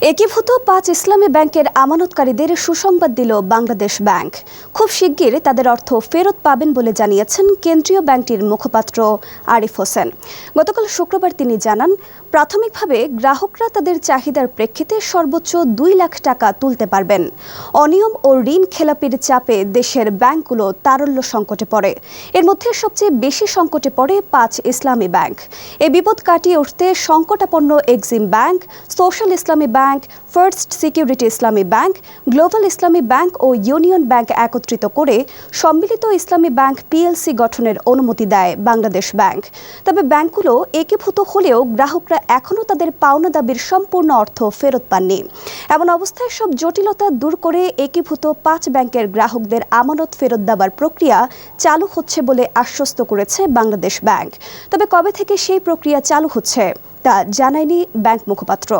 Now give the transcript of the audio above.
একীভূত 5 ইসলামী ব্যাংকের আমানতকারীদের সুসংবাদ দিল বাংলাদেশ ব্যাংক। খুব শিগগির তাদের অর্থ ফেরত পাবেন বলে জানিয়েছেন কেন্দ্রীয় ব্যাংকটির মুখপাত্র আরিফ হোসেন। গতকাল শুক্রবার তিনি জানান, প্রাথমিকভাবে গ্রাহকরা তাদের চাহিদার প্রেক্ষিতে সর্বোচ্চ 2 লাখ টাকা তুলতে পারবেন। অনিয়ম ও ঋণ খেলাপির চাপে দেশের ব্যাংকগুলো তারল্য সংকটে পড়ে। এর মধ্যে সবচেয়ে বেশি সংকটে পড়ে 5 ইসলামী ব্যাংক। এই বিপদ কাটিয়ে উঠতে সংকটাপন্ন এক্সিম ব্যাংক, সোশ্যাল ইসলামী ব্যাংক, ফার্স্ট সিকিউরিটি ইসলামী ব্যাংক, গ্লোবাল ইসলামী ব্যাংক ও ইউনিয়ন ব্যাংক একত্রিত করে সম্মিলিত ইসলামী ব্যাংক পিএলসি গঠনের অনুমতি দেয় বাংলাদেশ ব্যাংক। তবে ব্যাংকগুলো একীভূত হলেও গ্রাহকরা এখনও তাদের পাওনা দাবির সম্পূর্ণ অর্থ ফেরত পাননি। এমন অবস্থায় সব জটিলতা দূর করে একীভূত 5 ব্যাংকের গ্রাহকদের আমানত ফেরত দেওয়ার প্রক্রিয়া চালু হচ্ছে বলে আশ্বস্ত করেছে বাংলাদেশ ব্যাংক। তবে কবে থেকে সেই প্রক্রিয়া চালু হচ্ছে তা জানায়নি ব্যাংক মুখপাত্র।